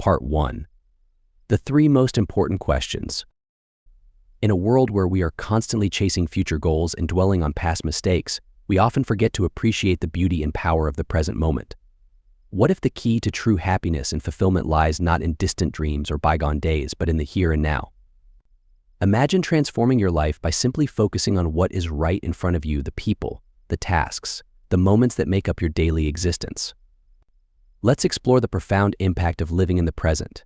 Part 1. The 3 most important questions. In a world where we are constantly chasing future goals and dwelling on past mistakes, we often forget to appreciate the beauty and power of the present moment. What if the key to true happiness and fulfillment lies not in distant dreams or bygone days, but in the here and now? Imagine transforming your life by simply focusing on what is right in front of you, the people, the tasks, the moments that make up your daily existence. Let's explore the profound impact of living in the present,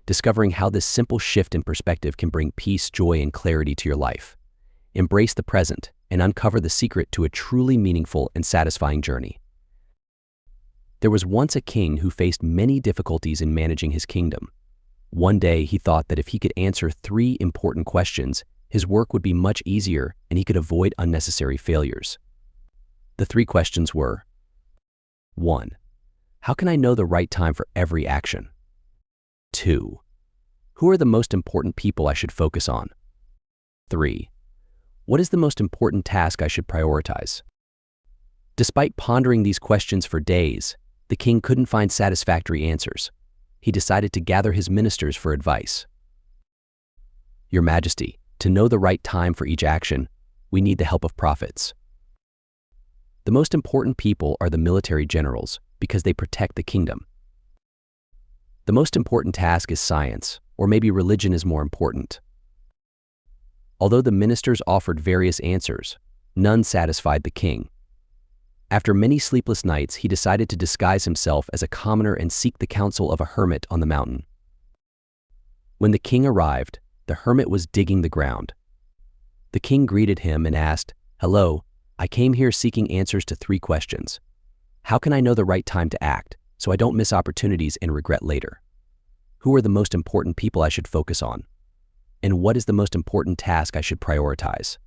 discovering how this simple shift in perspective can bring peace, joy, and clarity to your life. Embrace the present and uncover the secret to a truly meaningful and satisfying journey. There was once a king who faced many difficulties in managing his kingdom. One day, he thought that if he could answer 3 important questions, his work would be much easier and he could avoid unnecessary failures. The 3 questions were: 1. How can I know the right time for every action? 2. Who are the most important people I should focus on? 3. What is the most important task I should prioritize? Despite pondering these questions for days, the king couldn't find satisfactory answers. He decided to gather his ministers for advice. Your Majesty, to know the right time for each action, we need the help of prophets. The most important people are the military generals because they protect the kingdom. The most important task is science, or maybe religion is more important. Although the ministers offered various answers, none satisfied the king. After many sleepless nights, he decided to disguise himself as a commoner and seek the counsel of a hermit on the mountain. When the king arrived, the hermit was digging the ground. The king greeted him and asked, "Hello, I came here seeking answers to 3 questions. How can I know the right time to act, so I don't miss opportunities and regret later? Who are the most important people I should focus on? And what is the most important task I should prioritize?"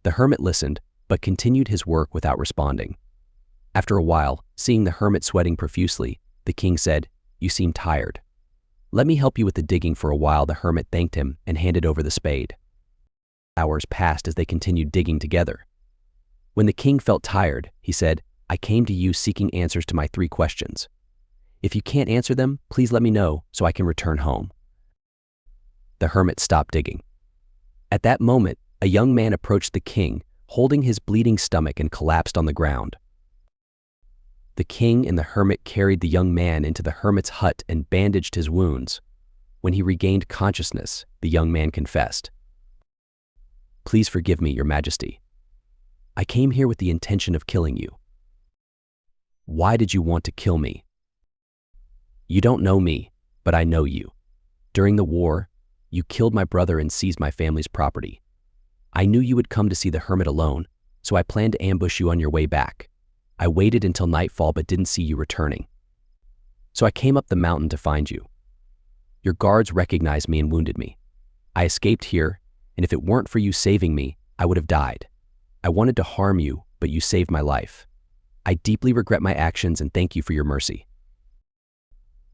The hermit listened, but continued his work without responding. After a while, seeing the hermit sweating profusely, the king said, "You seem tired. Let me help you with the digging." For a while, the hermit thanked him and handed over the spade. Hours passed as they continued digging together. When the king felt tired, he said, "I came to you seeking answers to my 3 questions. If you can't answer them, please let me know so I can return home." The hermit stopped digging. At that moment, a young man approached the king, holding his bleeding stomach, and collapsed on the ground. The king and the hermit carried the young man into the hermit's hut and bandaged his wounds. When he regained consciousness, the young man confessed, "Please forgive me, Your Majesty. I came here with the intention of killing you." "Why did you want to kill me?" "You don't know me, but I know you. During the war, you killed my brother and seized my family's property. I knew you would come to see the hermit alone, so I planned to ambush you on your way back. I waited until nightfall but didn't see you returning. So I came up the mountain to find you. Your guards recognized me and wounded me. I escaped here, and if it weren't for you saving me, I would have died. I wanted to harm you, but you saved my life. I deeply regret my actions and thank you for your mercy."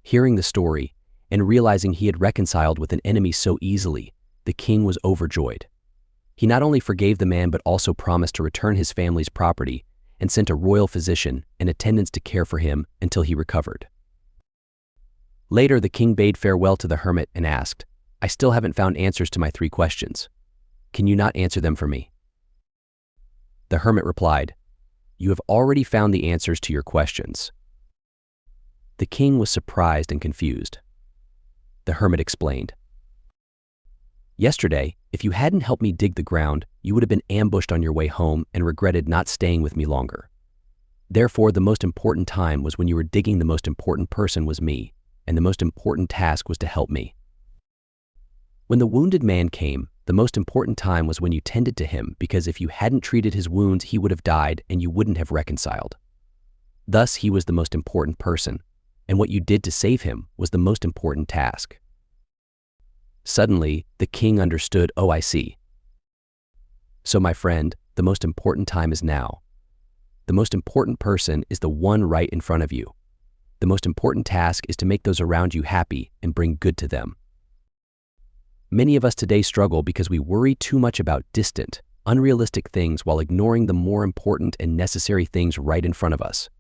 Hearing the story and realizing he had reconciled with an enemy so easily, the king was overjoyed. He not only forgave the man but also promised to return his family's property and sent a royal physician and attendants to care for him until he recovered. Later, the king bade farewell to the hermit and asked, "I still haven't found answers to my 3 questions. Can you not answer them for me?" The hermit replied, "You have already found the answers to your questions." The king was surprised and confused. The hermit explained, "Yesterday, if you hadn't helped me dig the ground, you would have been ambushed on your way home and regretted not staying with me longer. Therefore, the most important time was when you were digging. The most important person was me, and the most important task was to help me. When the wounded man came, the most important time was when you tended to him, because if you hadn't treated his wounds, he would have died and you wouldn't have reconciled. Thus, he was the most important person, and what you did to save him was the most important task." Suddenly, the king understood. "Oh, I see. So, my friend, the most important time is now. The most important person is the one right in front of you. The most important task is to make those around you happy and bring good to them." Many of us today struggle because we worry too much about distant, unrealistic things while ignoring the more important and necessary things right in front of us.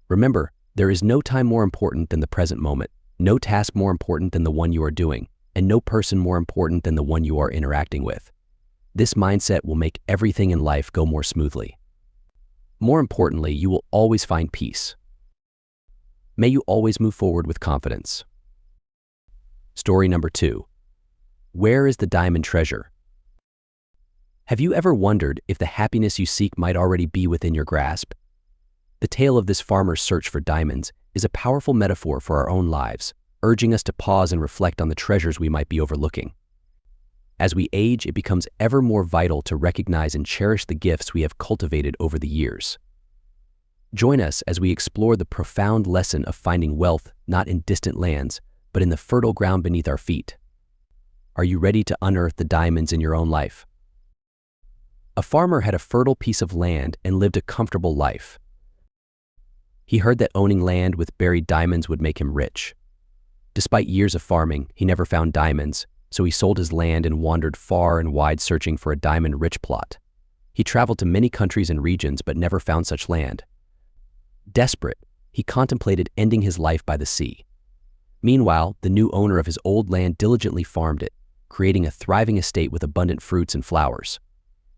Remember, There is no time more important than the present moment, no task more important than the one you are doing, and no person more important than the one you are interacting with. This mindset will make everything in life go more smoothly. More importantly, you will always find peace. May you always move forward with confidence. Story number 2. Where is the diamond treasure? Have you ever wondered if the happiness you seek might already be within your grasp? The tale of this farmer's search for diamonds is a powerful metaphor for our own lives, urging us to pause and reflect on the treasures we might be overlooking. As we age, it becomes ever more vital to recognize and cherish the gifts we have cultivated over the years. Join us as we explore the profound lesson of finding wealth not in distant lands, but in the fertile ground beneath our feet. Are you ready to unearth the diamonds in your own life? A farmer had a fertile piece of land and lived a comfortable life. He heard that owning land with buried diamonds would make him rich. Despite years of farming, he never found diamonds, so he sold his land and wandered far and wide searching for a diamond-rich plot. He traveled to many countries and regions but never found such land. Desperate, he contemplated ending his life by the sea. Meanwhile, the new owner of his old land diligently farmed it, creating a thriving estate with abundant fruits and flowers.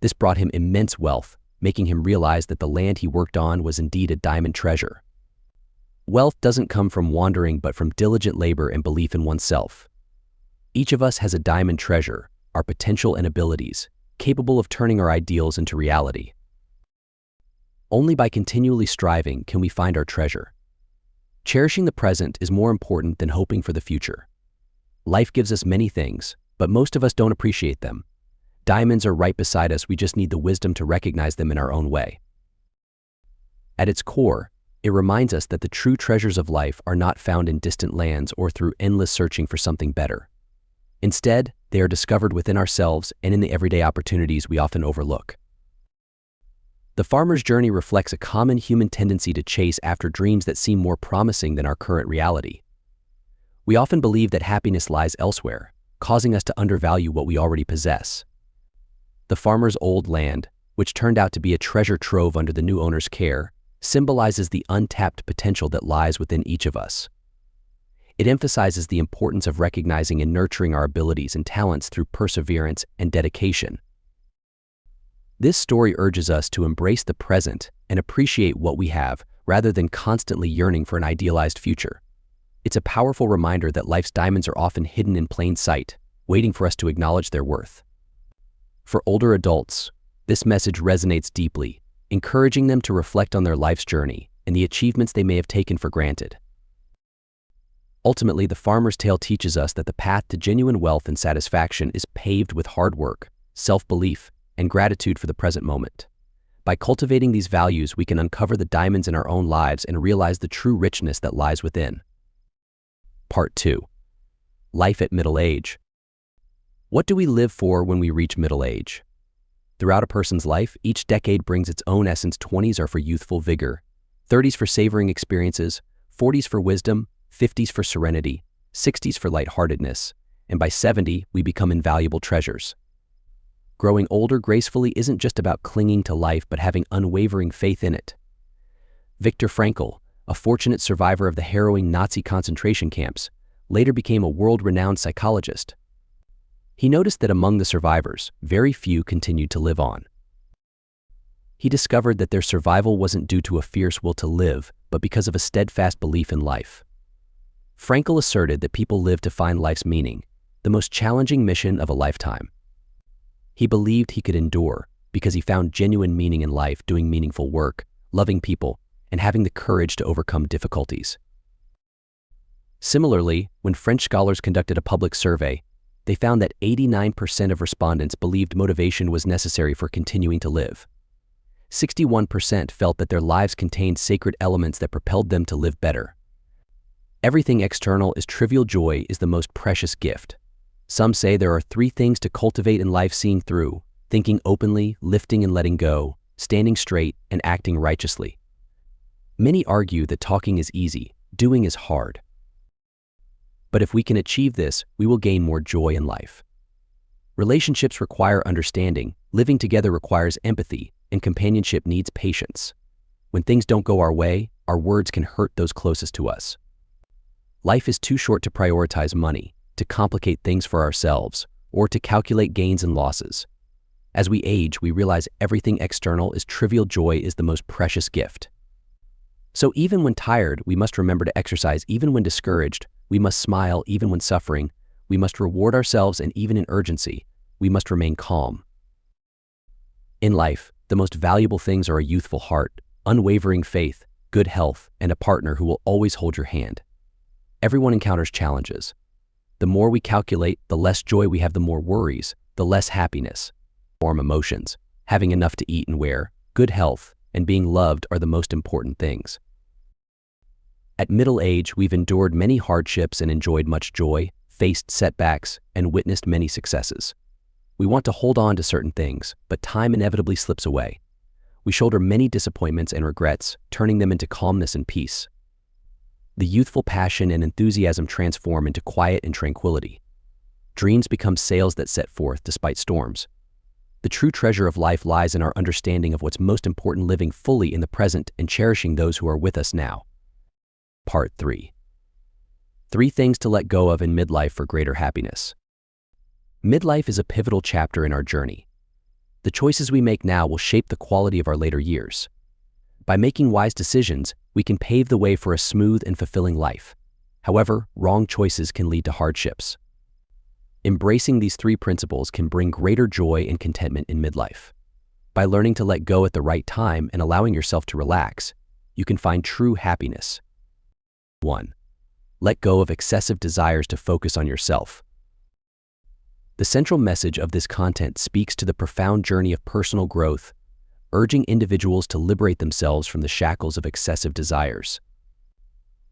This brought him immense wealth, making him realize that the land he worked on was indeed a diamond treasure. Wealth doesn't come from wandering but from diligent labor and belief in oneself. Each of us has a diamond treasure, our potential and abilities, capable of turning our ideals into reality. Only by continually striving can we find our treasure. Cherishing the present is more important than hoping for the future. Life gives us many things, but most of us don't appreciate them. Diamonds are right beside us, we just need the wisdom to recognize them in our own way. At its core, it reminds us that the true treasures of life are not found in distant lands or through endless searching for something better. Instead, they are discovered within ourselves and in the everyday opportunities we often overlook. The farmer's journey reflects a common human tendency to chase after dreams that seem more promising than our current reality. We often believe that happiness lies elsewhere, causing us to undervalue what we already possess. The farmer's old land, which turned out to be a treasure trove under the new owner's care, symbolizes the untapped potential that lies within each of us. It emphasizes the importance of recognizing and nurturing our abilities and talents through perseverance and dedication. This story urges us to embrace the present and appreciate what we have rather than constantly yearning for an idealized future. It's a powerful reminder that life's diamonds are often hidden in plain sight, waiting for us to acknowledge their worth. For older adults, this message resonates deeply, encouraging them to reflect on their life's journey and the achievements they may have taken for granted. Ultimately, the farmer's tale teaches us that the path to genuine wealth and satisfaction is paved with hard work, self-belief, and gratitude for the present moment. By cultivating these values, we can uncover the diamonds in our own lives and realize the true richness that lies within. Part 2. Life at middle age. What do we live for when we reach middle age? Throughout a person's life, each decade brings its own essence. 20s are for youthful vigor, 30s for savoring experiences, 40s for wisdom, 50s for serenity, 60s for lightheartedness, and by 70, we become invaluable treasures. Growing older gracefully isn't just about clinging to life but having unwavering faith in it. Viktor Frankl, a fortunate survivor of the harrowing Nazi concentration camps, later became a world-renowned psychologist. He noticed that among the survivors, very few continued to live on. He discovered that their survival wasn't due to a fierce will to live, but because of a steadfast belief in life. Frankl asserted that people live to find life's meaning, the most challenging mission of a lifetime. He believed he could endure because he found genuine meaning in life doing meaningful work, loving people, and having the courage to overcome difficulties. Similarly, when French scholars conducted a public survey, they found that 89% of respondents believed motivation was necessary for continuing to live. 61% felt that their lives contained sacred elements that propelled them to live better. Everything external is trivial. Joy is the most precious gift. Some say there are 3 things to cultivate in life: seeing through, thinking openly, lifting and letting go, standing straight, and acting righteously. Many argue that talking is easy, doing is hard. But if we can achieve this, we will gain more joy in life. Relationships require understanding, living together requires empathy, and companionship needs patience. When things don't go our way, our words can hurt those closest to us. Life is too short to prioritize money, to complicate things for ourselves, or to calculate gains and losses. As we age, we realize everything external is trivial. Joy is the most precious gift. So even when tired, we must remember to exercise. Even when discouraged, we must smile. Even when suffering, we must reward ourselves. And even in urgency, we must remain calm. In life, the most valuable things are a youthful heart, unwavering faith, good health, and a partner who will always hold your hand. Everyone encounters challenges. The more we calculate, the less joy we have. The more worries, the less happiness. Form emotions. Having enough to eat and wear, good health, and being loved are the most important things. At middle age, we've endured many hardships and enjoyed much joy, faced setbacks, and witnessed many successes. We want to hold on to certain things, but time inevitably slips away. We shoulder many disappointments and regrets, turning them into calmness and peace. The youthful passion and enthusiasm transform into quiet and tranquility. Dreams become sails that set forth despite storms. The true treasure of life lies in our understanding of what's most important, living fully in the present and cherishing those who are with us now. Part 3. 3 things to let go of in midlife for greater happiness. Midlife is a pivotal chapter in our journey. The choices we make now will shape the quality of our later years. By making wise decisions, we can pave the way for a smooth and fulfilling life. However, wrong choices can lead to hardships. Embracing these 3 principles can bring greater joy and contentment in midlife. By learning to let go at the right time and allowing yourself to relax, you can find true happiness. 1. Let go of excessive desires to focus on yourself. The central message of this content speaks to the profound journey of personal growth, urging individuals to liberate themselves from the shackles of excessive desires.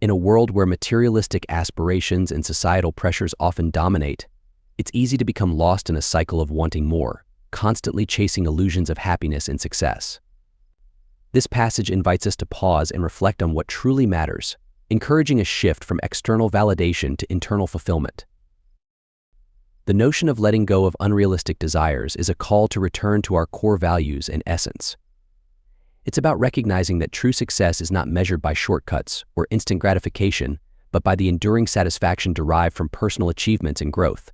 In a world where materialistic aspirations and societal pressures often dominate, it's easy to become lost in a cycle of wanting more, constantly chasing illusions of happiness and success. This passage invites us to pause and reflect on what truly matters, encouraging a shift from external validation to internal fulfillment. The notion of letting go of unrealistic desires is a call to return to our core values and essence. It's about recognizing that true success is not measured by shortcuts or instant gratification, but by the enduring satisfaction derived from personal achievements and growth.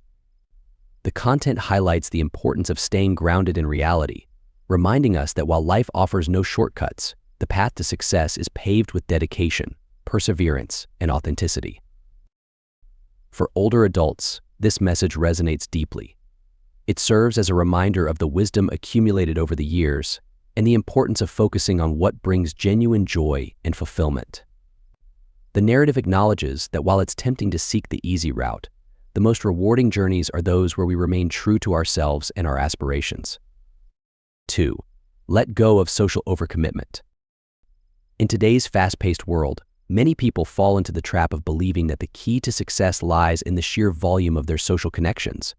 The content highlights the importance of staying grounded in reality, reminding us that while life offers no shortcuts, the path to success is paved with dedication, perseverance, and authenticity. For older adults, this message resonates deeply. It serves as a reminder of the wisdom accumulated over the years and the importance of focusing on what brings genuine joy and fulfillment. The narrative acknowledges that while it's tempting to seek the easy route, the most rewarding journeys are those where we remain true to ourselves and our aspirations. 2. Let go of social overcommitment. In today's fast-paced world, many people fall into the trap of believing that the key to success lies in the sheer volume of their social connections.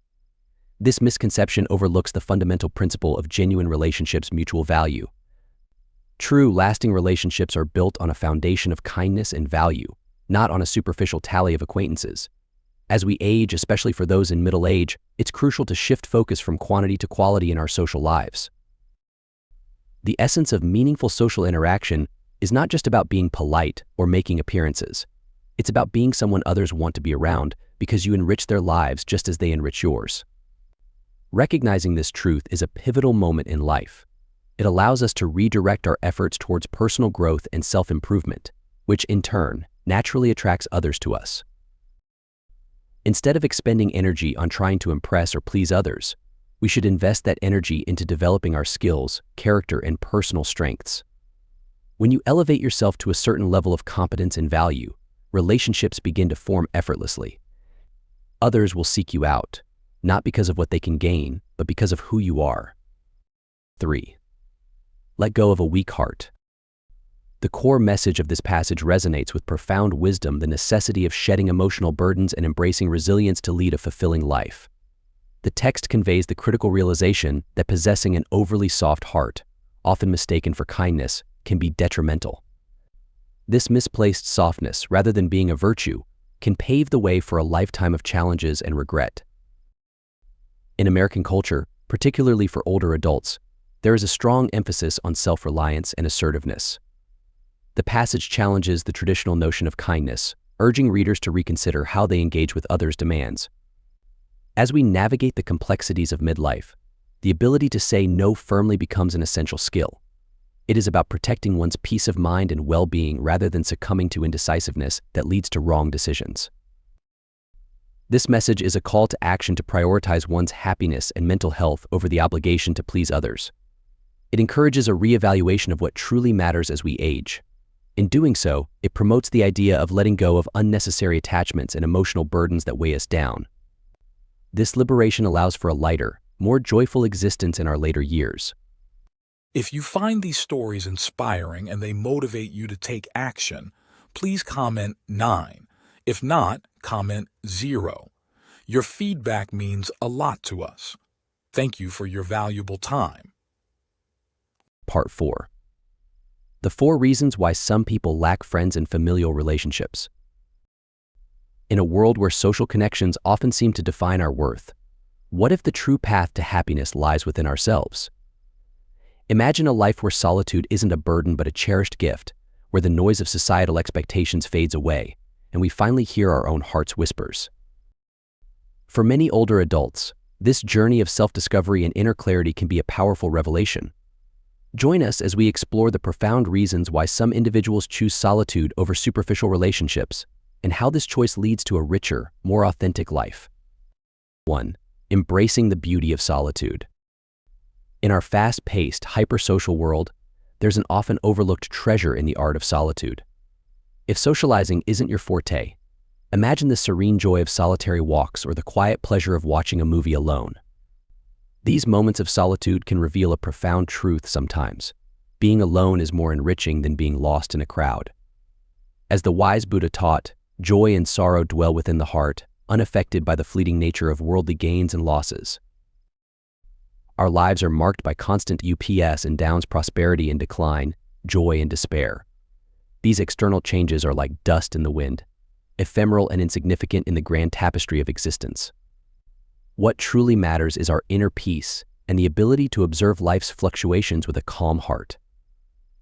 This misconception overlooks the fundamental principle of genuine relationships' mutual value. True, lasting relationships are built on a foundation of kindness and value, not on a superficial tally of acquaintances. As we age, especially for those in middle age, it's crucial to shift focus from quantity to quality in our social lives. The essence of meaningful social interaction is not just about being polite or making appearances. It's about being someone others want to be around because you enrich their lives just as they enrich yours. Recognizing this truth is a pivotal moment in life. It allows us to redirect our efforts towards personal growth and self-improvement, which in turn naturally attracts others to us. Instead of expending energy on trying to impress or please others, we should invest that energy into developing our skills, character, and personal strengths. When you elevate yourself to a certain level of competence and value, relationships begin to form effortlessly. Others will seek you out, not because of what they can gain, but because of who you are. 3. Let go of a weak heart. The core message of this passage resonates with profound wisdom: the necessity of shedding emotional burdens and embracing resilience to lead a fulfilling life. The text conveys the critical realization that possessing an overly soft heart, often mistaken for kindness, can be detrimental. This misplaced softness, rather than being a virtue, can pave the way for a lifetime of challenges and regret. In American culture, particularly for older adults, there is a strong emphasis on self-reliance and assertiveness. The passage challenges the traditional notion of kindness, urging readers to reconsider how they engage with others' demands. As we navigate the complexities of midlife, the ability to say no firmly becomes an essential skill. It is about protecting one's peace of mind and well-being rather than succumbing to indecisiveness that leads to wrong decisions. This message is a call to action to prioritize one's happiness and mental health over the obligation to please others. It encourages a reevaluation of what truly matters as we age. In doing so, it promotes the idea of letting go of unnecessary attachments and emotional burdens that weigh us down. This liberation allows for a lighter, more joyful existence in our later years. If you find these stories inspiring and they motivate you to take action, please comment 9. If not, comment 0. Your feedback means a lot to us. Thank you for your valuable time. Part 4. The 4 reasons why some people lack friends and familial relationships. In a world where social connections often seem to define our worth, what if the true path to happiness lies within ourselves? Imagine a life where solitude isn't a burden but a cherished gift, where the noise of societal expectations fades away, and we finally hear our own heart's whispers. For many older adults, this journey of self-discovery and inner clarity can be a powerful revelation. Join us as we explore the profound reasons why some individuals choose solitude over superficial relationships, and how this choice leads to a richer, more authentic life. 1. Embracing the beauty of solitude. In our fast-paced, hypersocial world, there's an often overlooked treasure in the art of solitude. If socializing isn't your forte, imagine the serene joy of solitary walks or the quiet pleasure of watching a movie alone. These moments of solitude can reveal a profound truth sometimes. Being alone is more enriching than being lost in a crowd. As the wise Buddha taught, joy and sorrow dwell within the heart, unaffected by the fleeting nature of worldly gains and losses. Our lives are marked by constant ups and downs, prosperity and decline, joy and despair. These external changes are like dust in the wind, ephemeral and insignificant in the grand tapestry of existence. What truly matters is our inner peace and the ability to observe life's fluctuations with a calm heart.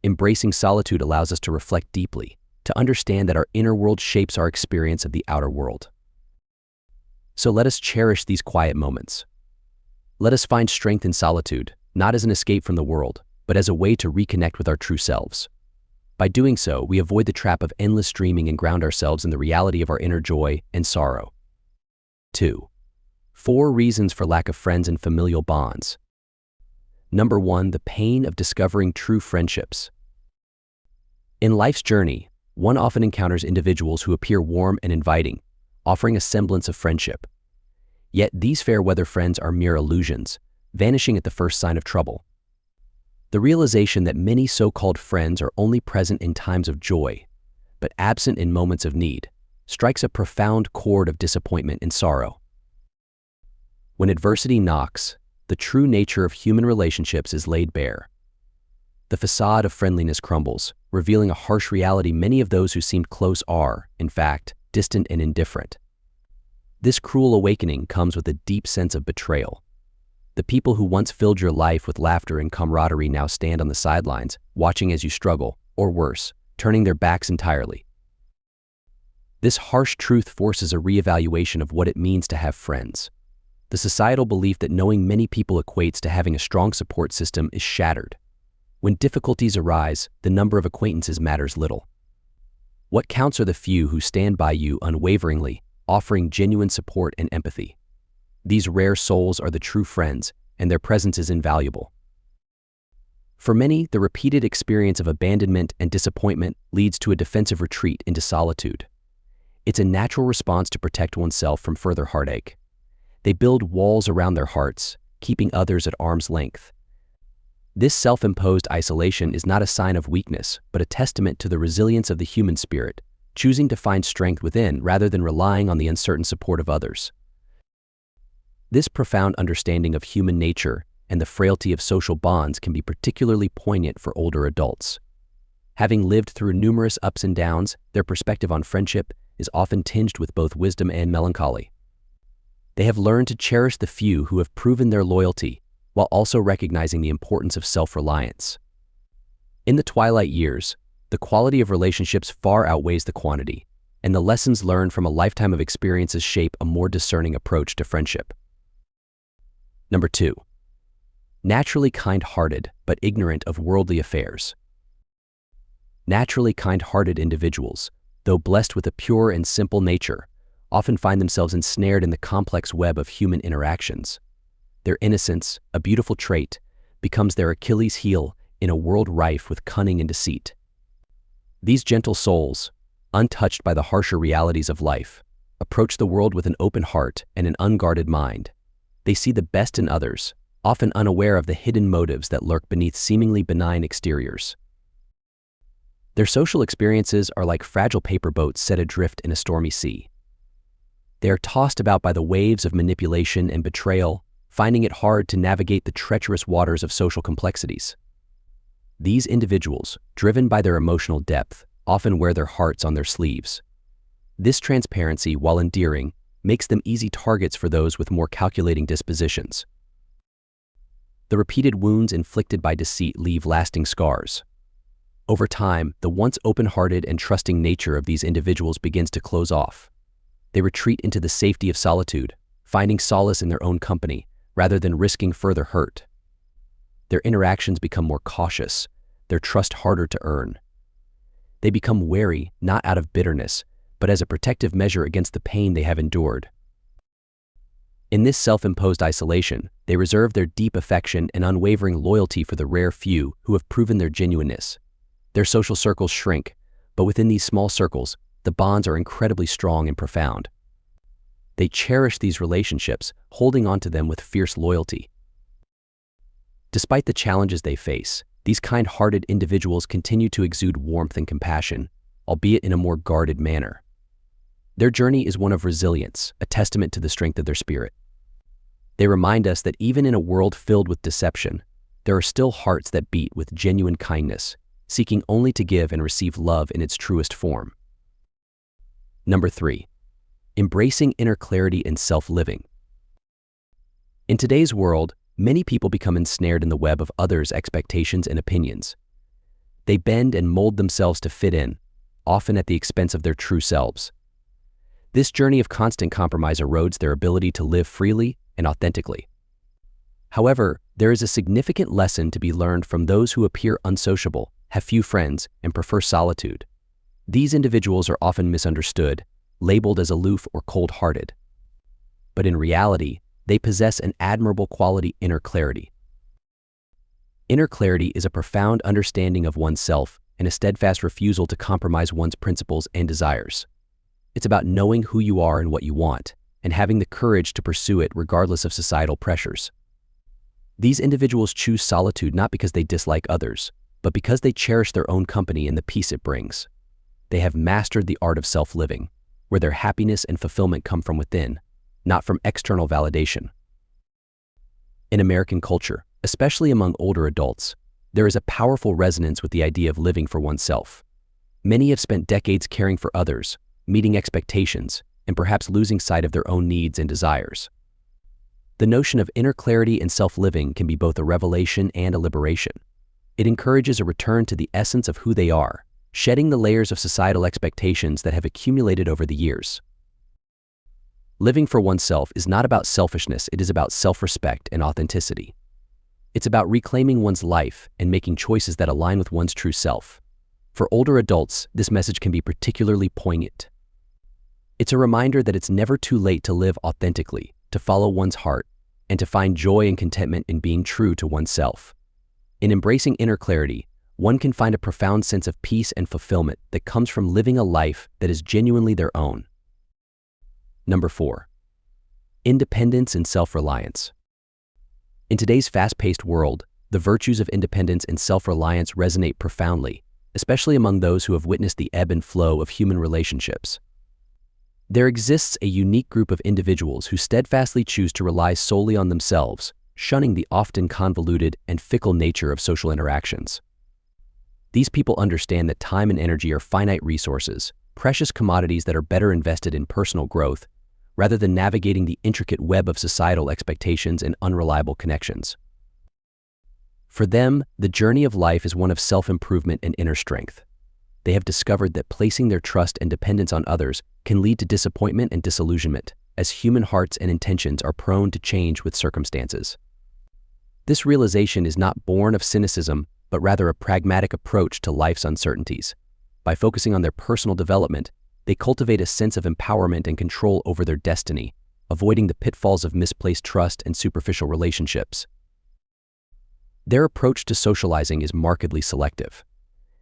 Embracing solitude allows us to reflect deeply, to understand that our inner world shapes our experience of the outer world. So let us cherish these quiet moments. Let us find strength in solitude, not as an escape from the world, but as a way to reconnect with our true selves. By doing so, we avoid the trap of endless dreaming and ground ourselves in the reality of our inner joy and sorrow. 2. 4 reasons for lack of friends and familial bonds. Number 1, the pain of discovering true friendships. In life's journey, one often encounters individuals who appear warm and inviting, offering a semblance of friendship. Yet these fair-weather friends are mere illusions, vanishing at the first sign of trouble. The realization that many so-called friends are only present in times of joy, but absent in moments of need, strikes a profound chord of disappointment and sorrow. When adversity knocks, the true nature of human relationships is laid bare. The facade of friendliness crumbles, revealing a harsh reality. Many of those who seemed close are, in fact, distant and indifferent. This cruel awakening comes with a deep sense of betrayal. The people who once filled your life with laughter and camaraderie now stand on the sidelines, watching as you struggle, or worse, turning their backs entirely. This harsh truth forces a reevaluation of what it means to have friends. The societal belief that knowing many people equates to having a strong support system is shattered. When difficulties arise, the number of acquaintances matters little. What counts are the few who stand by you unwaveringly, offering genuine support and empathy. These rare souls are the true friends, and their presence is invaluable. For many, the repeated experience of abandonment and disappointment leads to a defensive retreat into solitude. It's a natural response to protect oneself from further heartache. They build walls around their hearts, keeping others at arm's length. This self-imposed isolation is not a sign of weakness, but a testament to the resilience of the human spirit, choosing to find strength within rather than relying on the uncertain support of others. This profound understanding of human nature and the frailty of social bonds can be particularly poignant for older adults. Having lived through numerous ups and downs, their perspective on friendship is often tinged with both wisdom and melancholy. They have learned to cherish the few who have proven their loyalty, while also recognizing the importance of self-reliance. In the twilight years, the quality of relationships far outweighs the quantity, and the lessons learned from a lifetime of experiences shape a more discerning approach to friendship. Number 2. Naturally kind-hearted but ignorant of worldly affairs. Naturally kind-hearted individuals, though blessed with a pure and simple nature, often find themselves ensnared in the complex web of human interactions. Their innocence, a beautiful trait, becomes their Achilles heel in a world rife with cunning and deceit. These gentle souls, untouched by the harsher realities of life, approach the world with an open heart and an unguarded mind. They see the best in others, often unaware of the hidden motives that lurk beneath seemingly benign exteriors. Their social experiences are like fragile paper boats set adrift in a stormy sea. They are tossed about by the waves of manipulation and betrayal, finding it hard to navigate the treacherous waters of social complexities. These individuals, driven by their emotional depth, often wear their hearts on their sleeves. This transparency, while endearing, makes them easy targets for those with more calculating dispositions. The repeated wounds inflicted by deceit leave lasting scars. Over time, the once open-hearted and trusting nature of these individuals begins to close off. They retreat into the safety of solitude, finding solace in their own company, rather than risking further hurt. Their interactions become more cautious, their trust harder to earn. They become wary, not out of bitterness, but as a protective measure against the pain they have endured. In this self-imposed isolation, they reserve their deep affection and unwavering loyalty for the rare few who have proven their genuineness. Their social circles shrink, but within these small circles, the bonds are incredibly strong and profound. They cherish these relationships, holding on to them with fierce loyalty. Despite the challenges they face, these kind-hearted individuals continue to exude warmth and compassion, albeit in a more guarded manner. Their journey is one of resilience, a testament to the strength of their spirit. They remind us that even in a world filled with deception, there are still hearts that beat with genuine kindness, seeking only to give and receive love in its truest form. Number 3. Embracing inner clarity and self-living. In today's world, many people become ensnared in the web of others' expectations and opinions. They bend and mold themselves to fit in, often at the expense of their true selves. This journey of constant compromise erodes their ability to live freely and authentically. However, there is a significant lesson to be learned from those who appear unsociable, have few friends, and prefer solitude. These individuals are often misunderstood, labeled as aloof or cold-hearted. But in reality, they possess an admirable quality: inner clarity. Inner clarity is a profound understanding of oneself and a steadfast refusal to compromise one's principles and desires. It's about knowing who you are and what you want, and having the courage to pursue it regardless of societal pressures. These individuals choose solitude not because they dislike others, but because they cherish their own company and the peace it brings. They have mastered the art of self-living, where their happiness and fulfillment come from within, not from external validation. In American culture, especially among older adults, there is a powerful resonance with the idea of living for oneself. Many have spent decades caring for others, meeting expectations, and perhaps losing sight of their own needs and desires. The notion of inner clarity and self-living can be both a revelation and a liberation. It encourages a return to the essence of who they are, shedding the layers of societal expectations that have accumulated over the years. Living for oneself is not about selfishness, it is about self-respect and authenticity. It's about reclaiming one's life and making choices that align with one's true self. For older adults, this message can be particularly poignant. It's a reminder that it's never too late to live authentically, to follow one's heart, and to find joy and contentment in being true to oneself. In embracing inner clarity, one can find a profound sense of peace and fulfillment that comes from living a life that is genuinely their own. Number 4. Independence and self-reliance. In today's fast-paced world, the virtues of independence and self-reliance resonate profoundly, especially among those who have witnessed the ebb and flow of human relationships. There exists a unique group of individuals who steadfastly choose to rely solely on themselves, shunning the often convoluted and fickle nature of social interactions. These people understand that time and energy are finite resources, precious commodities that are better invested in personal growth, rather than navigating the intricate web of societal expectations and unreliable connections. For them, the journey of life is one of self-improvement and inner strength. they have discovered that placing their trust and dependence on others can lead to disappointment and disillusionment, as human hearts and intentions are prone to change with circumstances. This realization is not born of cynicism, but rather a pragmatic approach to life's uncertainties. By focusing on their personal development, they cultivate a sense of empowerment and control over their destiny, avoiding the pitfalls of misplaced trust and superficial relationships. Their approach to socializing is markedly selective.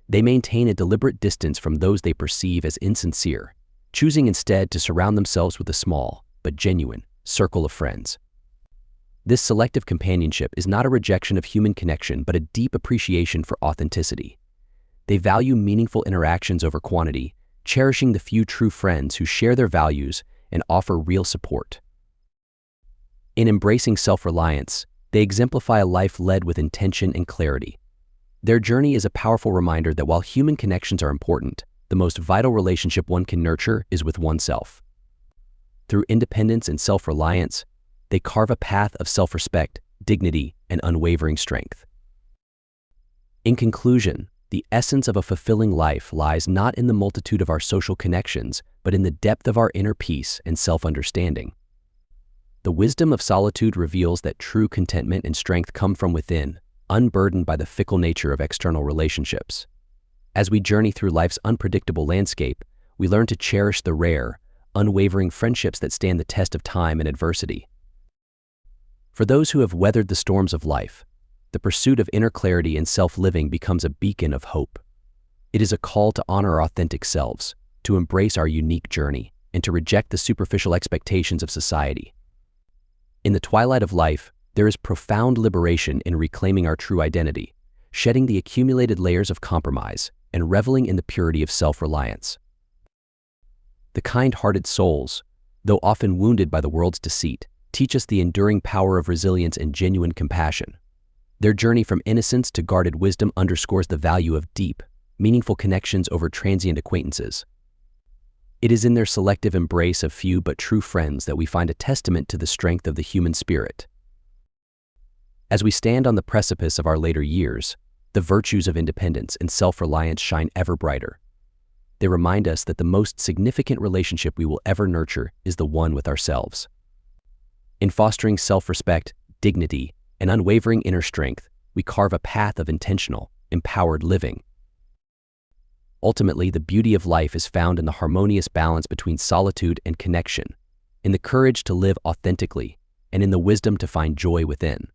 They maintain a deliberate distance from those they perceive as insincere, choosing instead to surround themselves with a small, but genuine, circle of friends. This selective companionship is not a rejection of human connection, but a deep appreciation for authenticity. They value meaningful interactions over quantity, cherishing the few true friends who share their values and offer real support. In embracing self-reliance, they exemplify a life led with intention and clarity. Their journey is a powerful reminder that while human connections are important, the most vital relationship one can nurture is with oneself. Through independence and self-reliance, they carve a path of self-respect, dignity, and unwavering strength. In conclusion, the essence of a fulfilling life lies not in the multitude of our social connections, but in the depth of our inner peace and self-understanding. The wisdom of solitude reveals that true contentment and strength come from within, unburdened by the fickle nature of external relationships. As we journey through life's unpredictable landscape, we learn to cherish the rare, unwavering friendships that stand the test of time and adversity. For those who have weathered the storms of life, the pursuit of inner clarity and self-living becomes a beacon of hope. It is a call to honor our authentic selves, to embrace our unique journey, and to reject the superficial expectations of society. In the twilight of life, there is profound liberation in reclaiming our true identity, shedding the accumulated layers of compromise, and reveling in the purity of self-reliance. The kind-hearted souls, though often wounded by the world's deceit, teach us the enduring power of resilience and genuine compassion. Their journey from innocence to guarded wisdom underscores the value of deep, meaningful connections over transient acquaintances. It is in their selective embrace of few but true friends that we find a testament to the strength of the human spirit. As we stand on the precipice of our later years, the virtues of independence and self-reliance shine ever brighter. They remind us that the most significant relationship we will ever nurture is the one with ourselves. In fostering self-respect, dignity, and unwavering inner strength, we carve a path of intentional, empowered living. Ultimately, the beauty of life is found in the harmonious balance between solitude and connection, in the courage to live authentically, and in the wisdom to find joy within.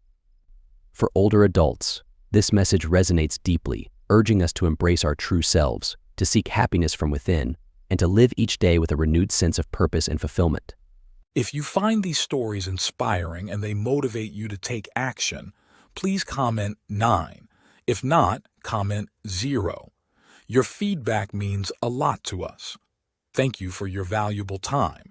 For older adults, this message resonates deeply, urging us to embrace our true selves, to seek happiness from within, and to live each day with a renewed sense of purpose and fulfillment. If you find these stories inspiring and they motivate you to take action, please comment 9. If not, comment 0. Your feedback means a lot to us. Thank you for your valuable time.